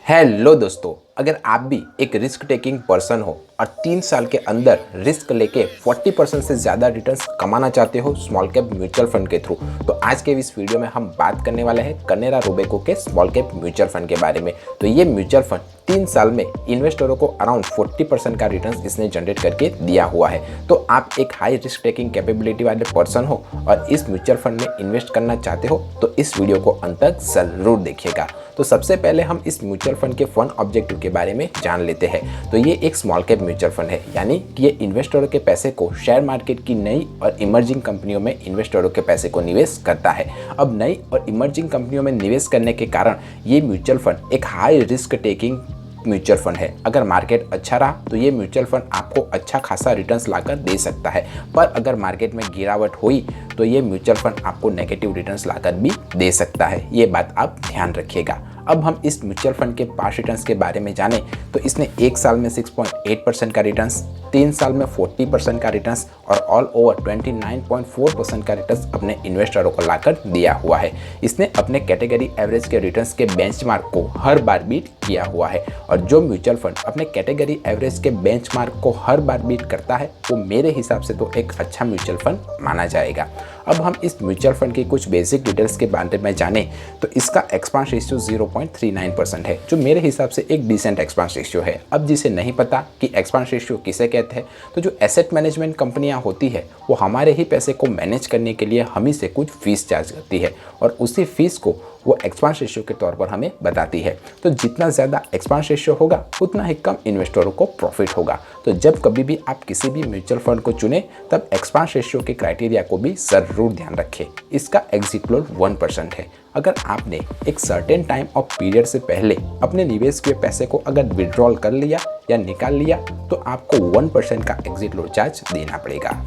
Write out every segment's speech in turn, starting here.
Hello दोस्तों, अगर आप भी एक रिस्क टेकिंग पर्सन हो और 3 साल के अंदर रिस्क लेके 40% से ज़्यादा रिटर्न्स कमाना चाहते हो स्मॉल कैप म्यूचुअल फंड के थ्रू, तो आज के इस वीडियो में हम बात करने वाले हैं कनेरा रोबेको के स्मॉल कैप म्यूचुअल फंड के बारे में। तो ये म्यूचुअल फंड 3 साल में इन्वेस्टरों को अराउंड 40% का रिटर्न्स इसने जनरेट करके दिया हुआ है। तो आप एक हाई रिस्क टेकिंग कैपेबिलिटी वाले पर्सन हो और इस म्यूचुअल फंड में इन्वेस्ट करना चाहते हो तो इस वीडियो को अंत तक जरूर देखिएगा। तो सबसे पहले हम इस म्यूचुअल फंड के फंड ऑब्जेक्टिव के बारे में जान लेते हैं। तो ये एक स्मॉल कैप म्यूचुअल फंड है, यानी कि ये इन्वेस्टरों के पैसे को शेयर मार्केट की नई और इमर्जिंग कंपनियों में इन्वेस्टरों के पैसे को निवेश करता है। अब नई और इमर्जिंग कंपनियों में निवेश करने के कारण ये म्यूचुअल फंड एक high risk taking mutual fund है। अगर मार्केट अच्छा रहा तो ये म्यूचुअल फंड आपको अच्छा खासा रिटर्न्स लाकर दे सकता है, पर अगर मार्केट में गिरावट हुई तो ये म्यूचुअल फंड आपको नेगेटिव रिटर्न्स लाकर भी दे सकता है। ये बात आप ध्यान रखिएगा। अब हम इस म्यूचुअल फंड के पास्ट रिटर्न्स के बारे में जानें तो इसने 1 साल में 6.8% का रिटर्न्स, 3 साल में 40% का रिटर्न्स और ऑल ओवर 29.4% का रिटर्न्स अपने इन्वेस्टरों को लाकर दिया हुआ है। इसने अपने कैटेगरी एवरेज के रिटर्न्स के बेंचमार्क को हर बार बीट किया हुआ है, और जो म्यूचुअल फंड अपने कैटेगरी एवरेज के बेंचमार्क को हर बार बीट करता है वो मेरे हिसाब से तो एक अच्छा म्यूचुअल फंड माना जाएगा। अब हम इस म्यूचुअल फंड की कुछ बेसिक डिटेल्स के बारे में जानें तो इसका एक्सपांस रेशियो 0.39% है, जो मेरे हिसाब से एक डिसेंट एक्सपांस रेशियो है। अब जिसे नहीं पता कि एक्सपांस रेशियो किसे कहते हैं, तो जो एसेट मैनेजमेंट कंपनियां होती है वो हमारे ही पैसे को मैनेज करने के लिए हम ही से कुछ फीस चार्ज करती है और उसी फीस को वो एक्सपांस रेशियो के तौर पर हमें बताती है। तो जितना ज़्यादा एक्सपांस रेशियो होगा उतना ही कम इन्वेस्टरों को प्रॉफिट होगा। तो जब कभी भी आप किसी भी म्यूचुअल फंड को चुने तब एक्सपांस रेशियो के क्राइटेरिया को भी जरूर ध्यान रखें। इसका एग्जिट फ्लोर 1% है। अगर आपने एक सर्टेन टाइम ऑफ पीरियड से पहले अपने निवेश किए पैसे को अगर विड्रॉल कर लिया या निकाल लिया तो आपको 1% का एग्जिट फ्लोर चार्ज देना पड़ेगा।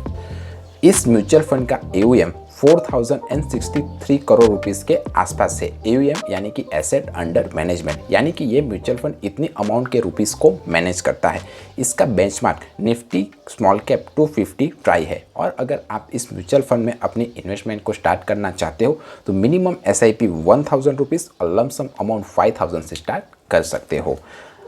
इस म्यूचुअल फंड का AUM 4063 करोड़ रुपीस के आसपास है। AUM यानी कि एसेट अंडर मैनेजमेंट, यानी कि ये म्यूचुअल फंड इतनी अमाउंट के रुपीस को मैनेज करता है। इसका benchmark Nifty small cap 250 try है, और अगर आप इस म्यूचुअल फंड में अपनी इन्वेस्टमेंट को स्टार्ट करना चाहते हो तो मिनिमम SIP 1000 रुपीज़ और लमसम अमाउंट 5000 से स्टार्ट कर सकते हो।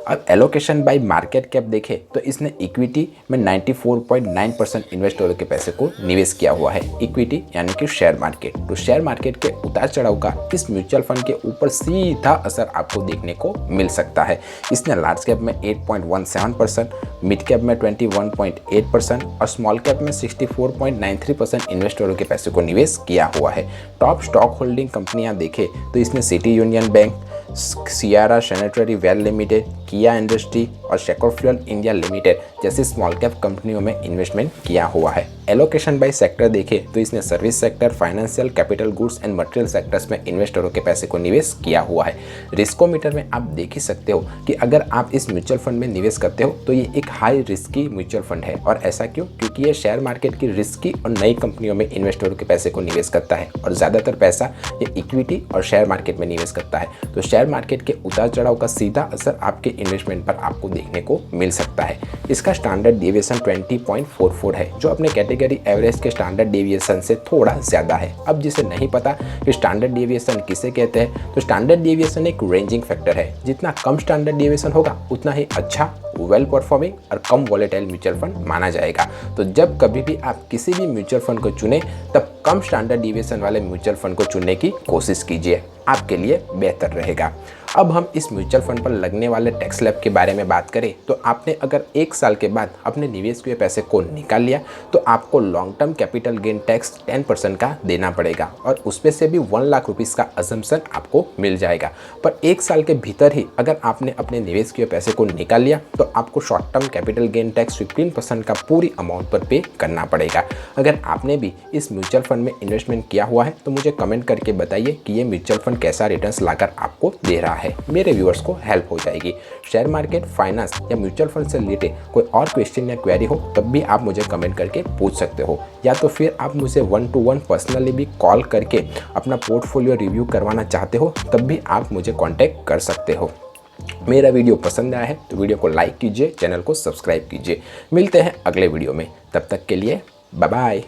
अब एलोकेशन बाय मार्केट कैप देखें तो इसने इक्विटी में 94.9% इन्वेस्टरों के पैसे को निवेश किया हुआ है। इक्विटी यानी कि शेयर मार्केट, तो शेयर मार्केट के उतार चढ़ाव का इस म्यूचुअल फंड के ऊपर सीधा असर आपको देखने को मिल सकता है। इसने लार्ज कैप में 8.17%, मिड कैप में 21.8% और स्मॉल कैप में 64.93% इन्वेस्टरों के पैसे को निवेश किया हुआ है। टॉप स्टॉक होल्डिंग कंपनियां देखें तो इसने City Union Bank, Cera Sanitaryware Limited, किया इंडस्ट्री और शेकोफ्यूल इंडिया लिमिटेड जैसी स्मॉल कैप कंपनियों में इन्वेस्टमेंट किया हुआ है। एलोकेशन बाय सेक्टर देखें तो इसने service sector, financial, capital goods and material sectors में इन्वेस्टरों के पैसे को निवेश किया हुआ है। रिस्कोमीटर में आप देख ही सकते हो कि अगर आप इस म्यूचुअल फंड में निवेश करते हो तो ये एक हाई रिस्की म्यूचुअल फंड है। और ऐसा क्यों? क्योंकि ये शेयर मार्केट की रिस्की और नई कंपनियों में इन्वेस्टरों के पैसे को निवेश करता है और ज़्यादातर पैसा ये इक्विटी और शेयर मार्केट में निवेश करता है। तो शेयर मार्केट के उतार चढ़ाव का सीधा असर आपके इन्वेस्टमेंट पर आपको देखने को मिल सकता है। इसका स्टैंडर्ड डेविएशन 20.44 है, जो अपने कैटेगरी एवरेज के स्टैंडर्ड डेविएशन से थोड़ा ज़्यादा है। अब जिसे नहीं पता कि स्टैंडर्ड डेविएशन किसे कहते हैं, तो स्टैंडर्ड डेविएशन एक रेंजिंग फैक्टर है। जितना कम स्टैंडर्ड डेविएशन होगा उतना ही अच्छा, वेल परफॉर्मिंग और कम वॉलेटाइल म्यूचुअल फंड माना जाएगा। तो जब कभी भी आप किसी भी म्यूचुअल फंड को चुने तब कम स्टैंडर्ड डेविएशन वाले म्यूचुअल फंड को चुनने की कोशिश कीजिए, आपके लिए बेहतर रहेगा। अब हम इस म्यूचुअल फंड पर लगने वाले टैक्स स्लैब के बारे में बात करें तो आपने अगर 1 साल के बाद अपने निवेश किए पैसे को निकाल लिया तो आपको long term capital gain tax 10% का देना पड़ेगा, और उसमें से भी 1 लाख रुपीज़ का असम्पशन आपको मिल जाएगा। पर 1 साल के भीतर ही अगर आपने अपने निवेश किए पैसे को निकाल लिया तो आपको short term capital gain tax 15% का पूरी अमाउंट पर पे करना पड़ेगा। अगर आपने भी इस म्यूचुअल फंड में इन्वेस्टमेंट किया हुआ है तो मुझे कमेंट करके बताइए कि ये म्यूचुअल फंड कैसा रिटर्न्स लाकर आपको दे रहा है। मेरे व्यूअर्स को हेल्प हो जाएगी। शेयर मार्केट, फाइनेंस या म्यूचुअल फंड से रिलेटेड कोई और क्वेश्चन या क्वेरी हो तब भी आप मुझे कमेंट करके पूछ सकते हो, या तो फिर आप मुझे 1-to-1 पर्सनली भी कॉल करके अपना पोर्टफोलियो रिव्यू करवाना चाहते हो तब भी आप मुझे कॉन्टैक्ट कर सकते हो। मेरा वीडियो पसंद आया है तो वीडियो को लाइक कीजिए, चैनल को सब्सक्राइब कीजिए। मिलते हैं अगले वीडियो में, तब तक के लिए बाय बाय।